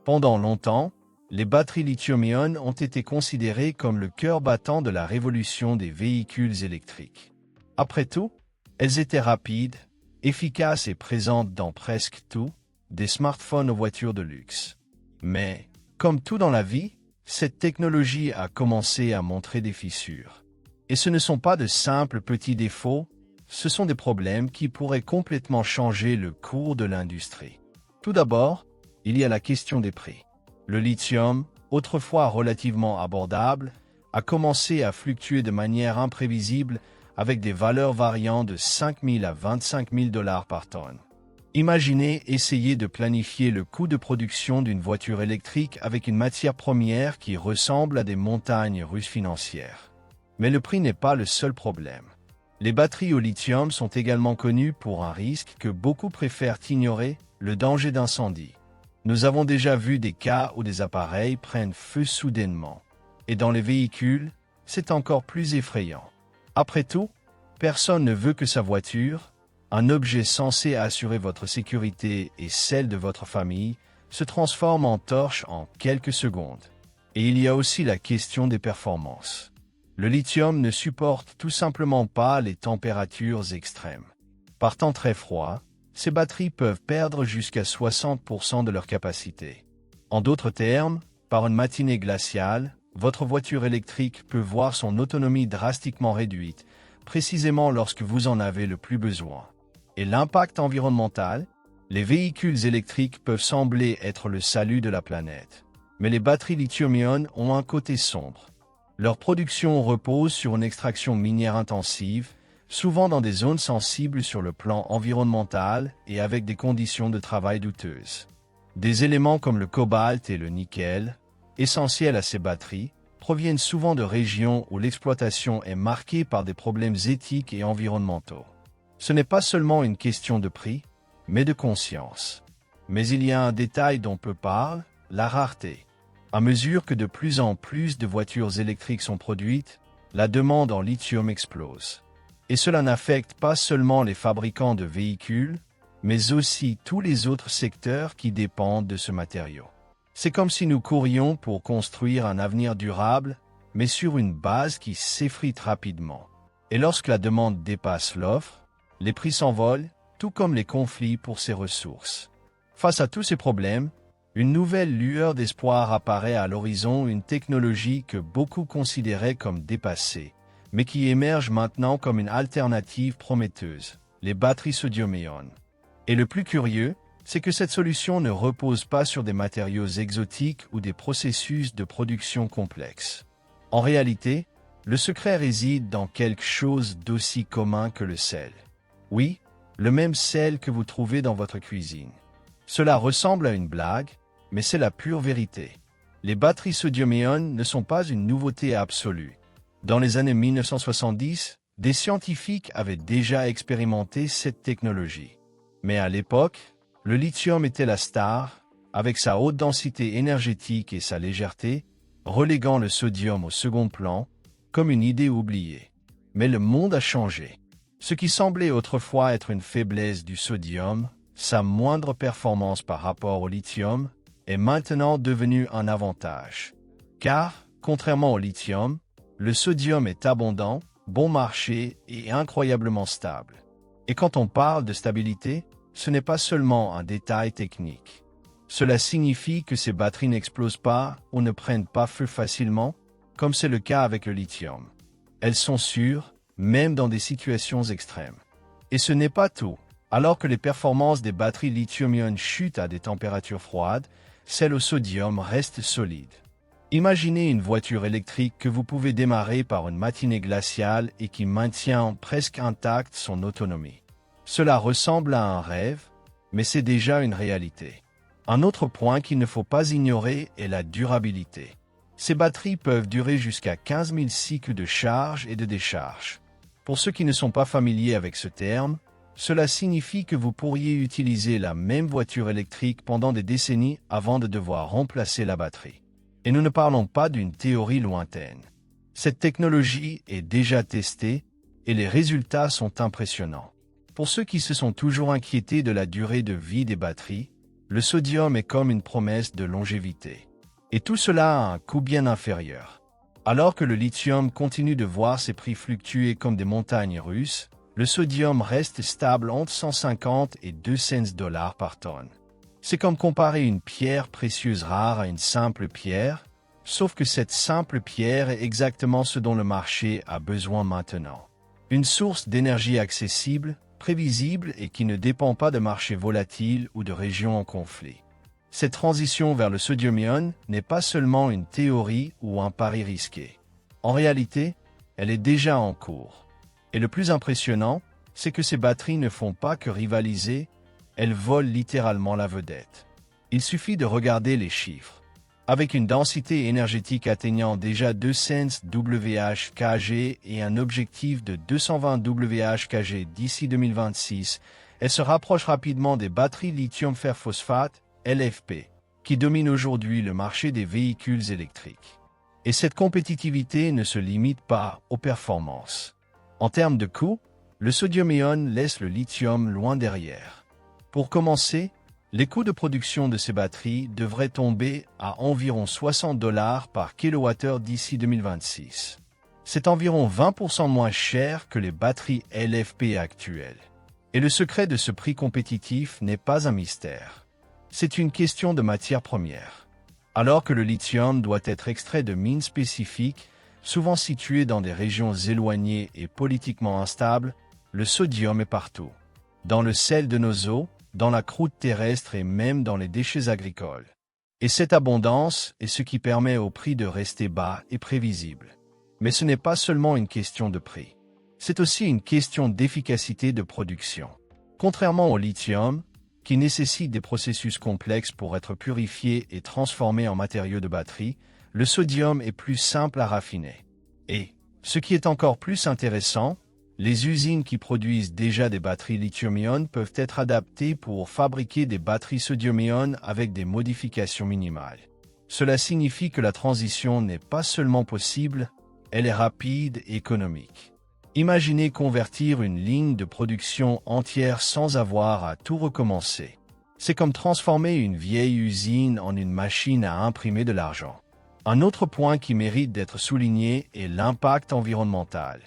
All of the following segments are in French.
Pendant longtemps, les batteries lithium-ion ont été considérées comme le cœur battant de la révolution des véhicules électriques. Après tout, elles étaient rapides, efficaces et présentes dans presque tout, des smartphones aux voitures de luxe. Mais, comme tout dans la vie, cette technologie a commencé à montrer des fissures. Et ce ne sont pas de simples petits défauts, ce sont des problèmes qui pourraient complètement changer le cours de l'industrie. Tout d'abord, il y a la question des prix. Le lithium, autrefois relativement abordable, a commencé à fluctuer de manière imprévisible avec des valeurs variant de 5 000 à 25 000 $ par tonne. Imaginez essayer de planifier le coût de production d'une voiture électrique avec une matière première qui ressemble à des montagnes russes financières. Mais le prix n'est pas le seul problème. Les batteries au lithium sont également connues pour un risque que beaucoup préfèrent ignorer, le danger d'incendie. Nous avons déjà vu des cas où des appareils prennent feu soudainement. Et dans les véhicules, c'est encore plus effrayant. Après tout, personne ne veut que sa voiture, un objet censé assurer votre sécurité et celle de votre famille, se transforme en torche en quelques secondes. Et il y a aussi la question des performances. Le lithium ne supporte tout simplement pas les températures extrêmes. Par temps très froid, ces batteries peuvent perdre jusqu'à 60% de leur capacité. En d'autres termes, par une matinée glaciale, votre voiture électrique peut voir son autonomie drastiquement réduite, précisément lorsque vous en avez le plus besoin. Et l'impact environnemental? Les véhicules électriques peuvent sembler être le salut de la planète. Mais les batteries lithium-ion ont un côté sombre. Leur production repose sur une extraction minière intensive, souvent dans des zones sensibles sur le plan environnemental et avec des conditions de travail douteuses. Des éléments comme le cobalt et le nickel, essentiels à ces batteries, proviennent souvent de régions où l'exploitation est marquée par des problèmes éthiques et environnementaux. Ce n'est pas seulement une question de prix, mais de conscience. Mais il y a un détail dont peu parle, la rareté. À mesure que de plus en plus de voitures électriques sont produites, la demande en lithium explose. Et cela n'affecte pas seulement les fabricants de véhicules, mais aussi tous les autres secteurs qui dépendent de ce matériau. C'est comme si nous courions pour construire un avenir durable, mais sur une base qui s'effrite rapidement. Et lorsque la demande dépasse l'offre, les prix s'envolent, tout comme les conflits pour ces ressources. Face à tous ces problèmes, une nouvelle lueur d'espoir apparaît à l'horizon, une technologie que beaucoup considéraient comme dépassée, mais qui émerge maintenant comme une alternative prometteuse, les batteries sodium-ion. Et le plus curieux, c'est que cette solution ne repose pas sur des matériaux exotiques ou des processus de production complexes. En réalité, le secret réside dans quelque chose d'aussi commun que le sel. Oui, le même sel que vous trouvez dans votre cuisine. Cela ressemble à une blague, mais c'est la pure vérité. Les batteries sodium-ion ne sont pas une nouveauté absolue. Dans les années 1970, des scientifiques avaient déjà expérimenté cette technologie. Mais à l'époque, le lithium était la star, avec sa haute densité énergétique et sa légèreté, reléguant le sodium au second plan, comme une idée oubliée. Mais le monde a changé. Ce qui semblait autrefois être une faiblesse du sodium, sa moindre performance par rapport au lithium, est maintenant devenu un avantage. Car, contrairement au lithium, le sodium est abondant, bon marché et incroyablement stable. Et quand on parle de stabilité, ce n'est pas seulement un détail technique. Cela signifie que ces batteries n'explosent pas ou ne prennent pas feu facilement, comme c'est le cas avec le lithium. Elles sont sûres, même dans des situations extrêmes. Et ce n'est pas tout. Alors que les performances des batteries lithium-ion chutent à des températures froides, celles au sodium restent solides. Imaginez une voiture électrique que vous pouvez démarrer par une matinée glaciale et qui maintient presque intacte son autonomie. Cela ressemble à un rêve, mais c'est déjà une réalité. Un autre point qu'il ne faut pas ignorer est la durabilité. Ces batteries peuvent durer jusqu'à 15 000 cycles de charge et de décharge. Pour ceux qui ne sont pas familiers avec ce terme, cela signifie que vous pourriez utiliser la même voiture électrique pendant des décennies avant de devoir remplacer la batterie. Et nous ne parlons pas d'une théorie lointaine. Cette technologie est déjà testée et les résultats sont impressionnants. Pour ceux qui se sont toujours inquiétés de la durée de vie des batteries, le sodium est comme une promesse de longévité. Et tout cela a un coût bien inférieur. Alors que le lithium continue de voir ses prix fluctuer comme des montagnes russes, le sodium reste stable entre 150 et 200 $ par tonne. C'est comme comparer une pierre précieuse rare à une simple pierre, sauf que cette simple pierre est exactement ce dont le marché a besoin maintenant. Une source d'énergie accessible, prévisible et qui ne dépend pas de marchés volatiles ou de régions en conflit. Cette transition vers le sodium-ion n'est pas seulement une théorie ou un pari risqué. En réalité, elle est déjà en cours. Et le plus impressionnant, c'est que ces batteries ne font pas que rivaliser, elles volent littéralement la vedette. Il suffit de regarder les chiffres. Avec une densité énergétique atteignant déjà 200 Wh/kg et un objectif de 220 Wh/kg d'ici 2026, elle se rapproche rapidement des batteries lithium fer phosphate, LFP, qui dominent aujourd'hui le marché des véhicules électriques. Et cette compétitivité ne se limite pas aux performances. En termes de coût, le sodium-ion laisse le lithium loin derrière. Pour commencer, les coûts de production de ces batteries devraient tomber à environ 60 $ par kilowattheure d'ici 2026. C'est environ 20% moins cher que les batteries LFP actuelles. Et le secret de ce prix compétitif n'est pas un mystère. C'est une question de matière première. Alors que le lithium doit être extrait de mines spécifiques, souvent situées dans des régions éloignées et politiquement instables, le sodium est partout. Dans le sel de nos eaux, dans la croûte terrestre et même dans les déchets agricoles. Et cette abondance est ce qui permet au prix de rester bas et prévisible. Mais ce n'est pas seulement une question de prix. C'est aussi une question d'efficacité de production. Contrairement au lithium, qui nécessite des processus complexes pour être purifié et transformé en matériaux de batterie, le sodium est plus simple à raffiner. Et, ce qui est encore plus intéressant, les usines qui produisent déjà des batteries lithium-ion peuvent être adaptées pour fabriquer des batteries sodium-ion avec des modifications minimales. Cela signifie que la transition n'est pas seulement possible, elle est rapide et économique. Imaginez convertir une ligne de production entière sans avoir à tout recommencer. C'est comme transformer une vieille usine en une machine à imprimer de l'argent. Un autre point qui mérite d'être souligné est l'impact environnemental.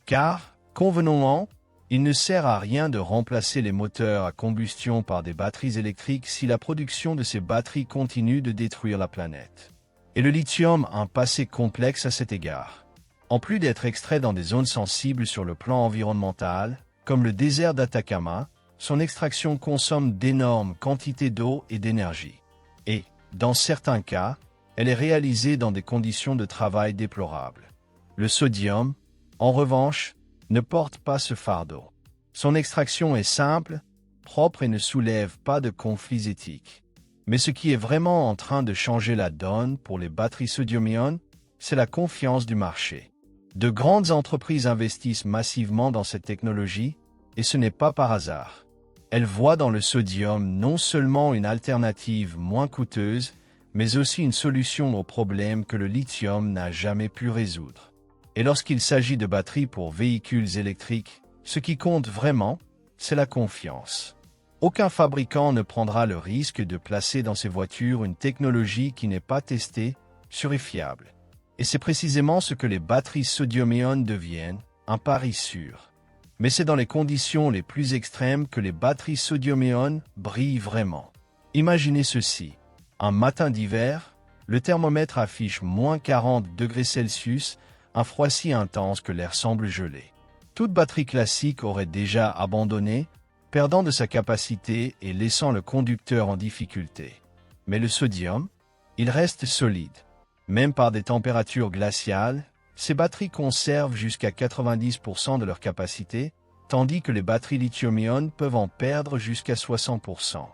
Car, convenons-en, il ne sert à rien de remplacer les moteurs à combustion par des batteries électriques si la production de ces batteries continue de détruire la planète. Et le lithium a un passé complexe à cet égard. En plus d'être extrait dans des zones sensibles sur le plan environnemental, comme le désert d'Atacama, son extraction consomme d'énormes quantités d'eau et d'énergie. Et, dans certains cas, elle est réalisée dans des conditions de travail déplorables. Le sodium, en revanche, ne porte pas ce fardeau. Son extraction est simple, propre et ne soulève pas de conflits éthiques. Mais ce qui est vraiment en train de changer la donne pour les batteries sodium-ion, c'est la confiance du marché. De grandes entreprises investissent massivement dans cette technologie, et ce n'est pas par hasard. Elles voient dans le sodium non seulement une alternative moins coûteuse, mais aussi une solution aux problèmes que le lithium n'a jamais pu résoudre. Et lorsqu'il s'agit de batteries pour véhicules électriques, ce qui compte vraiment, c'est la confiance. Aucun fabricant ne prendra le risque de placer dans ses voitures une technologie qui n'est pas testée, sûre et fiable. Et c'est précisément ce que les batteries sodium-ion deviennent, un pari sûr. Mais c'est dans les conditions les plus extrêmes que les batteries sodium-ion brillent vraiment. Imaginez ceci. Un matin d'hiver, le thermomètre affiche moins 40 degrés Celsius, un froid si intense que l'air semble gelé. Toute batterie classique aurait déjà abandonné, perdant de sa capacité et laissant le conducteur en difficulté. Mais le sodium, il reste solide. Même par des températures glaciales, ces batteries conservent jusqu'à 90% de leur capacité, tandis que les batteries lithium-ion peuvent en perdre jusqu'à 60%.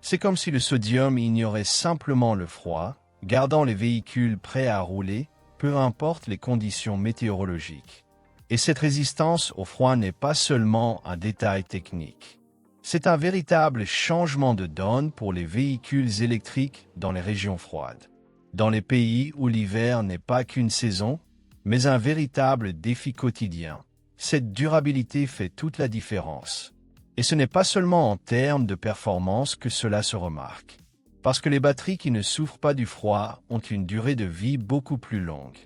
C'est comme si le sodium ignorait simplement le froid, gardant les véhicules prêts à rouler, peu importe les conditions météorologiques. Et cette résistance au froid n'est pas seulement un détail technique. C'est un véritable changement de donne pour les véhicules électriques dans les régions froides. Dans les pays où l'hiver n'est pas qu'une saison, mais un véritable défi quotidien. Cette durabilité fait toute la différence. Et ce n'est pas seulement en termes de performance que cela se remarque. Parce que les batteries qui ne souffrent pas du froid ont une durée de vie beaucoup plus longue.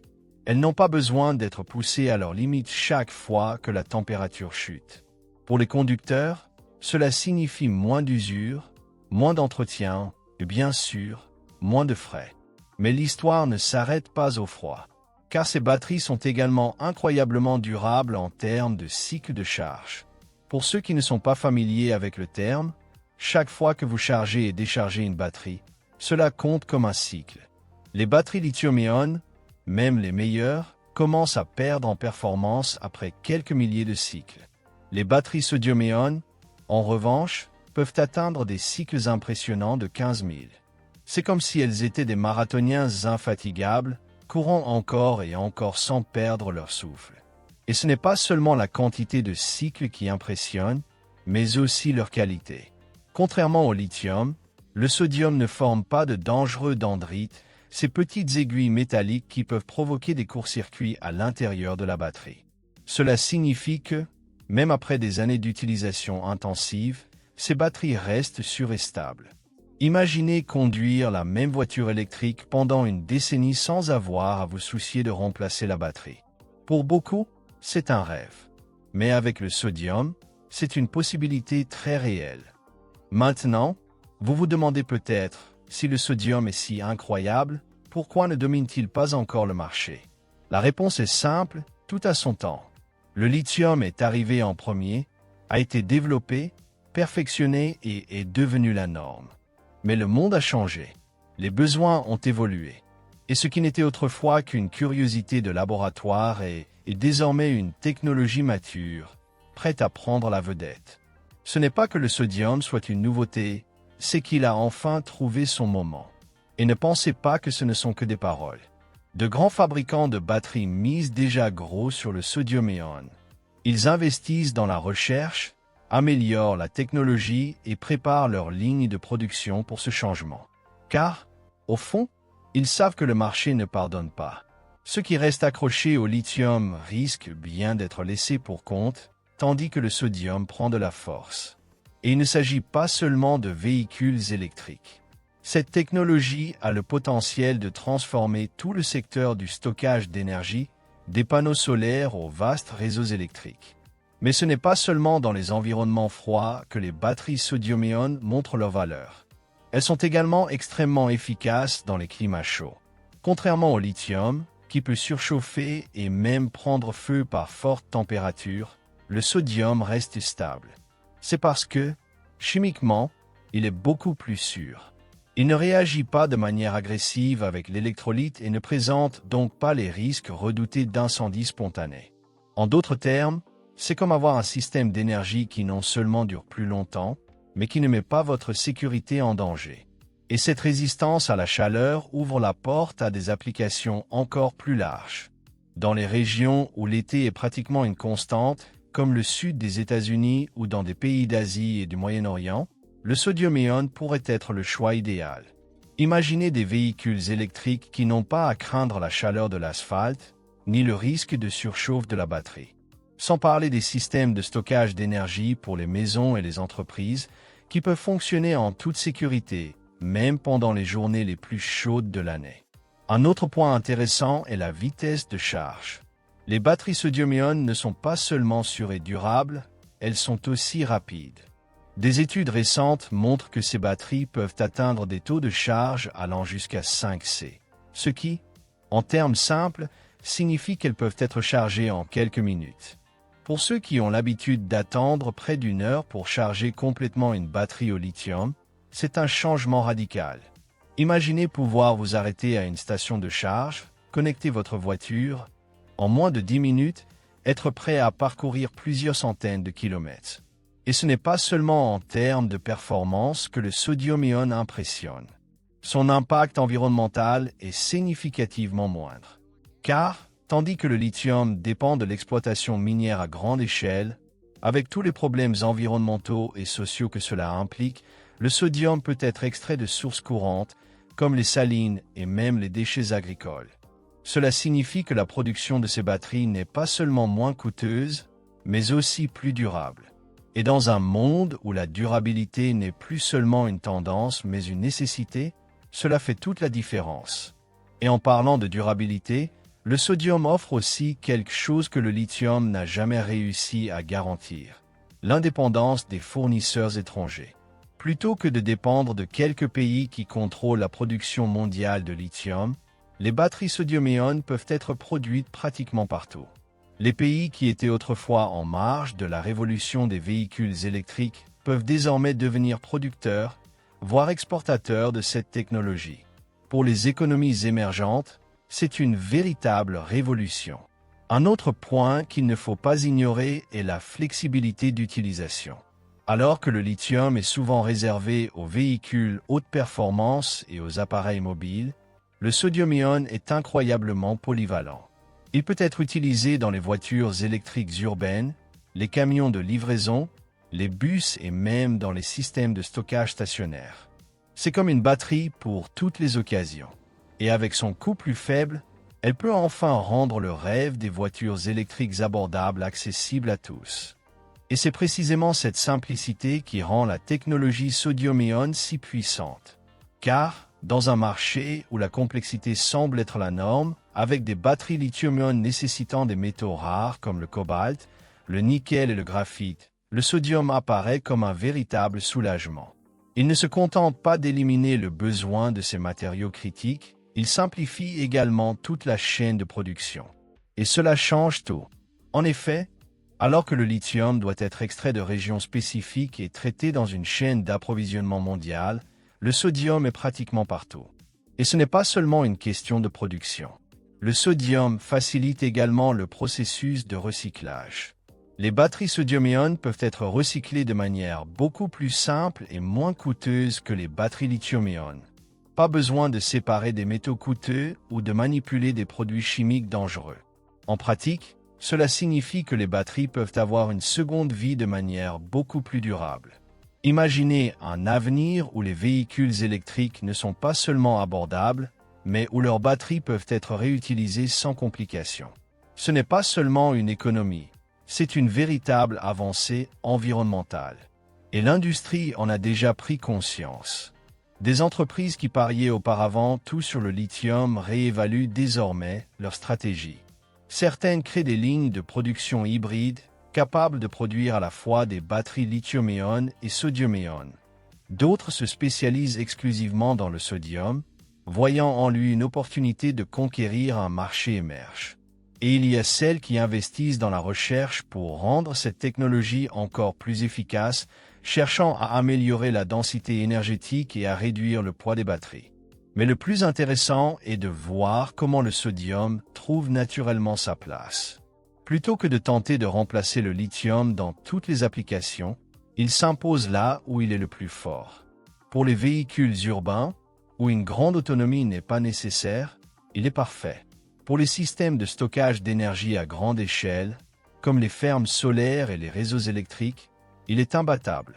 Elles n'ont pas besoin d'être poussées à leur limite chaque fois que la température chute. Pour les conducteurs, cela signifie moins d'usure, moins d'entretien et bien sûr, moins de frais. Mais l'histoire ne s'arrête pas au froid, car ces batteries sont également incroyablement durables en termes de cycle de charge. Pour ceux qui ne sont pas familiers avec le terme, chaque fois que vous chargez et déchargez une batterie, cela compte comme un cycle. Les batteries lithium-ion, même les meilleures, commencent à perdre en performance après quelques milliers de cycles. Les batteries sodium-ion, en revanche, peuvent atteindre des cycles impressionnants de 15 000. C'est comme si elles étaient des marathoniens infatigables, courant encore et encore sans perdre leur souffle. Et ce n'est pas seulement la quantité de cycles qui impressionne, mais aussi leur qualité. Contrairement au lithium, le sodium ne forme pas de dangereux dendrites, ces petites aiguilles métalliques qui peuvent provoquer des courts-circuits à l'intérieur de la batterie. Cela signifie que, même après des années d'utilisation intensive, ces batteries restent sûres et stables. Imaginez conduire la même voiture électrique pendant une décennie sans avoir à vous soucier de remplacer la batterie. Pour beaucoup, c'est un rêve. Mais avec le sodium, c'est une possibilité très réelle. Maintenant, vous vous demandez peut-être, si le sodium est si incroyable, pourquoi ne domine-t-il pas encore le marché? La réponse est simple, tout à son temps. Le lithium est arrivé en premier, a été développé, perfectionné et est devenu la norme. Mais le monde a changé. Les besoins ont évolué. Et ce qui n'était autrefois qu'une curiosité de laboratoire est désormais une technologie mature, prête à prendre la vedette. Ce n'est pas que le sodium soit une nouveauté, c'est qu'il a enfin trouvé son moment. Et ne pensez pas que ce ne sont que des paroles. De grands fabricants de batteries misent déjà gros sur le sodium-ion. Ils investissent dans la recherche, améliorent la technologie et préparent leur ligne de production pour ce changement. Car, au fond, ils savent que le marché ne pardonne pas. Ceux qui restent accrochés au lithium risquent bien d'être laissés pour compte, tandis que le sodium prend de la force. Et il ne s'agit pas seulement de véhicules électriques. Cette technologie a le potentiel de transformer tout le secteur du stockage d'énergie, des panneaux solaires aux vastes réseaux électriques. Mais ce n'est pas seulement dans les environnements froids que les batteries sodium-ion montrent leur valeur. Elles sont également extrêmement efficaces dans les climats chauds. Contrairement au lithium, qui peut surchauffer et même prendre feu par forte température, le sodium reste stable. C'est parce que, chimiquement, il est beaucoup plus sûr. Il ne réagit pas de manière agressive avec l'électrolyte et ne présente donc pas les risques redoutés d'incendie spontané. En d'autres termes, c'est comme avoir un système d'énergie qui non seulement dure plus longtemps, mais qui ne met pas votre sécurité en danger. Et cette résistance à la chaleur ouvre la porte à des applications encore plus larges. Dans les régions où l'été est pratiquement une constante, comme le sud des États-Unis ou dans des pays d'Asie et du Moyen-Orient, le sodium-ion pourrait être le choix idéal. Imaginez des véhicules électriques qui n'ont pas à craindre la chaleur de l'asphalte, ni le risque de surchauffe de la batterie. Sans parler des systèmes de stockage d'énergie pour les maisons et les entreprises, qui peuvent fonctionner en toute sécurité, même pendant les journées les plus chaudes de l'année. Un autre point intéressant est la vitesse de charge. Les batteries sodium-ion ne sont pas seulement sûres et durables, elles sont aussi rapides. Des études récentes montrent que ces batteries peuvent atteindre des taux de charge allant jusqu'à 5C, ce qui, en termes simples, signifie qu'elles peuvent être chargées en quelques minutes. Pour ceux qui ont l'habitude d'attendre près d'une heure pour charger complètement une batterie au lithium, c'est un changement radical. Imaginez pouvoir vous arrêter à une station de charge, connecter votre voiture, en moins de 10 minutes, être prêt à parcourir plusieurs centaines de kilomètres. Et ce n'est pas seulement en termes de performance que le sodium-ion impressionne. Son impact environnemental est significativement moindre. Car, tandis que le lithium dépend de l'exploitation minière à grande échelle, avec tous les problèmes environnementaux et sociaux que cela implique, le sodium peut être extrait de sources courantes, comme les salines et même les déchets agricoles. Cela signifie que la production de ces batteries n'est pas seulement moins coûteuse, mais aussi plus durable. Et dans un monde où la durabilité n'est plus seulement une tendance mais une nécessité, cela fait toute la différence. Et en parlant de durabilité, le sodium offre aussi quelque chose que le lithium n'a jamais réussi à garantir: l'indépendance des fournisseurs étrangers. Plutôt que de dépendre de quelques pays qui contrôlent la production mondiale de lithium, les batteries sodium-ion peuvent être produites pratiquement partout. Les pays qui étaient autrefois en marge de la révolution des véhicules électriques peuvent désormais devenir producteurs, voire exportateurs de cette technologie. Pour les économies émergentes, c'est une véritable révolution. Un autre point qu'il ne faut pas ignorer est la flexibilité d'utilisation. Alors que le lithium est souvent réservé aux véhicules haute performance et aux appareils mobiles, le sodium-ion est incroyablement polyvalent. Il peut être utilisé dans les voitures électriques urbaines, les camions de livraison, les bus et même dans les systèmes de stockage stationnaires. C'est comme une batterie pour toutes les occasions. Et avec son coût plus faible, elle peut enfin rendre le rêve des voitures électriques abordables accessible à tous. Et c'est précisément cette simplicité qui rend la technologie sodium-ion si puissante. Car, dans un marché où la complexité semble être la norme, avec des batteries lithium-ion nécessitant des métaux rares comme le cobalt, le nickel et le graphite, le sodium apparaît comme un véritable soulagement. Il ne se contente pas d'éliminer le besoin de ces matériaux critiques, il simplifie également toute la chaîne de production. Et cela change tout. En effet, alors que le lithium doit être extrait de régions spécifiques et traité dans une chaîne d'approvisionnement mondiale, le sodium est pratiquement partout. Et ce n'est pas seulement une question de production. Le sodium facilite également le processus de recyclage. Les batteries sodium-ion peuvent être recyclées de manière beaucoup plus simple et moins coûteuse que les batteries lithium-ion. Pas besoin de séparer des métaux coûteux ou de manipuler des produits chimiques dangereux. En pratique, cela signifie que les batteries peuvent avoir une seconde vie de manière beaucoup plus durable. Imaginez un avenir où les véhicules électriques ne sont pas seulement abordables, mais où leurs batteries peuvent être réutilisées sans complication. Ce n'est pas seulement une économie, c'est une véritable avancée environnementale. Et l'industrie en a déjà pris conscience. Des entreprises qui pariaient auparavant tout sur le lithium réévaluent désormais leur stratégie. Certaines créent des lignes de production hybrides, capables de produire à la fois des batteries lithium-ion et sodium-ion. D'autres se spécialisent exclusivement dans le sodium, voyant en lui une opportunité de conquérir un marché émergent. Et il y a celles qui investissent dans la recherche pour rendre cette technologie encore plus efficace, cherchant à améliorer la densité énergétique et à réduire le poids des batteries. Mais le plus intéressant est de voir comment le sodium trouve naturellement sa place. Plutôt que de tenter de remplacer le lithium dans toutes les applications, il s'impose là où il est le plus fort. Pour les véhicules urbains, où une grande autonomie n'est pas nécessaire, il est parfait. Pour les systèmes de stockage d'énergie à grande échelle, comme les fermes solaires et les réseaux électriques, il est imbattable.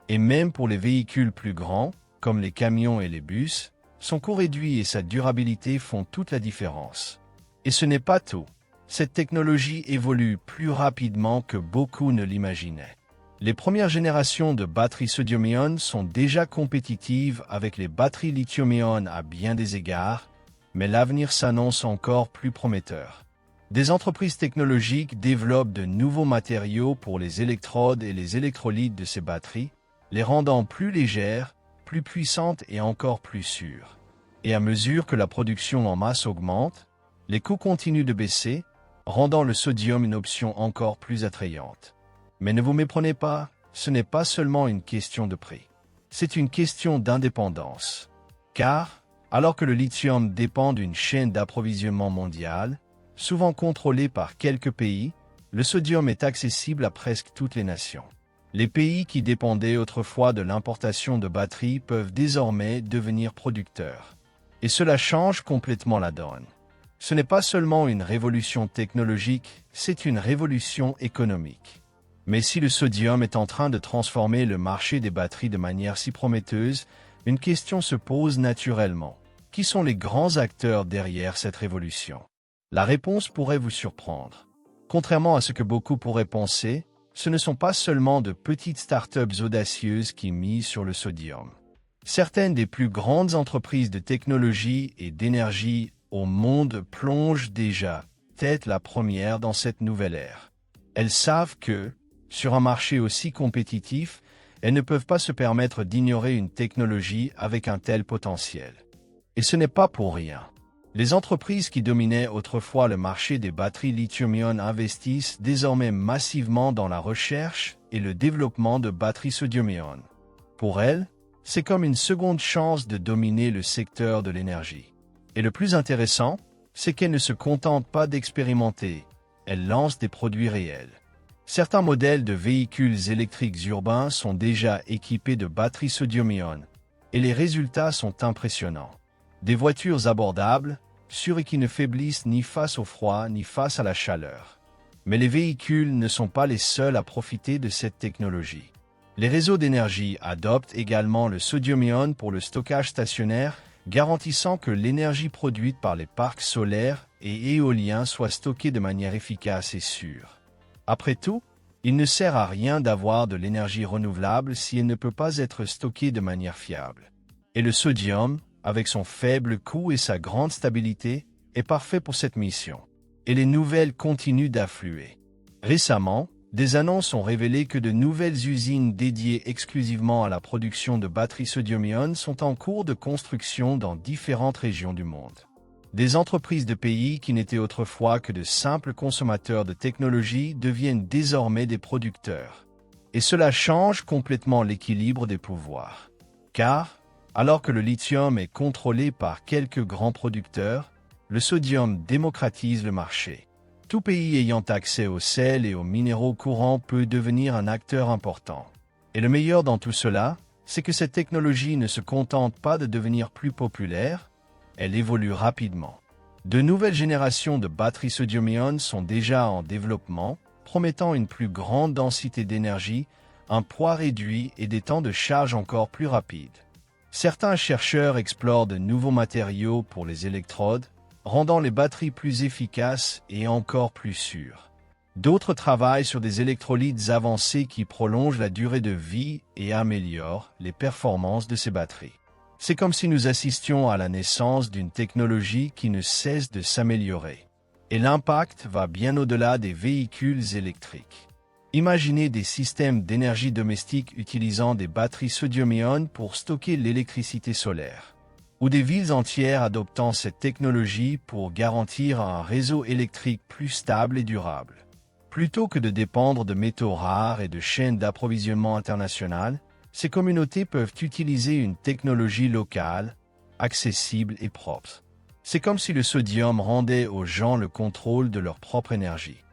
Et même pour les véhicules plus grands, comme les camions et les bus, son coût réduit et sa durabilité font toute la différence. Et ce n'est pas tout. Cette technologie évolue plus rapidement que beaucoup ne l'imaginaient. Les premières générations de batteries sodium-ion sont déjà compétitives avec les batteries lithium-ion à bien des égards, mais l'avenir s'annonce encore plus prometteur. Des entreprises technologiques développent de nouveaux matériaux pour les électrodes et les électrolytes de ces batteries, les rendant plus légères, plus puissantes et encore plus sûres. Et à mesure que la production en masse augmente, les coûts continuent de baisser, rendant le sodium une option encore plus attrayante. Mais ne vous méprenez pas, ce n'est pas seulement une question de prix. C'est une question d'indépendance. Car, alors que le lithium dépend d'une chaîne d'approvisionnement mondiale, souvent contrôlée par quelques pays, le sodium est accessible à presque toutes les nations. Les pays qui dépendaient autrefois de l'importation de batteries peuvent désormais devenir producteurs. Et cela change complètement la donne. Ce n'est pas seulement une révolution technologique, c'est une révolution économique. Mais si le sodium est en train de transformer le marché des batteries de manière si prometteuse, une question se pose naturellement. Qui sont les grands acteurs derrière cette révolution? La réponse pourrait vous surprendre. Contrairement à ce que beaucoup pourraient penser, ce ne sont pas seulement de petites startups audacieuses qui misent sur le sodium. Certaines des plus grandes entreprises de technologie et d'énergie au monde plongent déjà tête la première dans cette nouvelle ère. Elles savent que, sur un marché aussi compétitif, elles ne peuvent pas se permettre d'ignorer une technologie avec un tel potentiel. Et ce n'est pas pour rien. Les entreprises qui dominaient autrefois le marché des batteries lithium-ion investissent désormais massivement dans la recherche et le développement de batteries sodium-ion. Pour elles, c'est comme une seconde chance de dominer le secteur de l'énergie. Et le plus intéressant, c'est qu'elles ne se contentent pas d'expérimenter, elles lancent des produits réels. Certains modèles de véhicules électriques urbains sont déjà équipés de batteries sodium-ion, et les résultats sont impressionnants. Des voitures abordables, sûres et qui ne faiblissent ni face au froid ni face à la chaleur. Mais les véhicules ne sont pas les seuls à profiter de cette technologie. Les réseaux d'énergie adoptent également le sodium-ion pour le stockage stationnaire, garantissant que l'énergie produite par les parcs solaires et éoliens soit stockée de manière efficace et sûre. Après tout, il ne sert à rien d'avoir de l'énergie renouvelable si elle ne peut pas être stockée de manière fiable. Et le sodium, avec son faible coût et sa grande stabilité, est parfait pour cette mission. Et les nouvelles continuent d'affluer. Récemment, des annonces ont révélé que de nouvelles usines dédiées exclusivement à la production de batteries sodium-ion sont en cours de construction dans différentes régions du monde. Des entreprises de pays qui n'étaient autrefois que de simples consommateurs de technologie deviennent désormais des producteurs. Et cela change complètement l'équilibre des pouvoirs. Car, alors que le lithium est contrôlé par quelques grands producteurs, le sodium démocratise le marché. Tout pays ayant accès au sel et aux minéraux courants peut devenir un acteur important. Et le meilleur dans tout cela, c'est que cette technologie ne se contente pas de devenir plus populaire, elle évolue rapidement. De nouvelles générations de batteries sodium-ion sont déjà en développement, promettant une plus grande densité d'énergie, un poids réduit et des temps de charge encore plus rapides. Certains chercheurs explorent de nouveaux matériaux pour les électrodes, rendant les batteries plus efficaces et encore plus sûres. D'autres travaillent sur des électrolytes avancés qui prolongent la durée de vie et améliorent les performances de ces batteries. C'est comme si nous assistions à la naissance d'une technologie qui ne cesse de s'améliorer. Et l'impact va bien au-delà des véhicules électriques. Imaginez des systèmes d'énergie domestique utilisant des batteries sodium-ion pour stocker l'électricité solaire, ou des villes entières adoptant cette technologie pour garantir un réseau électrique plus stable et durable. Plutôt que de dépendre de métaux rares et de chaînes d'approvisionnement internationales, ces communautés peuvent utiliser une technologie locale, accessible et propre. C'est comme si le sodium rendait aux gens le contrôle de leur propre énergie.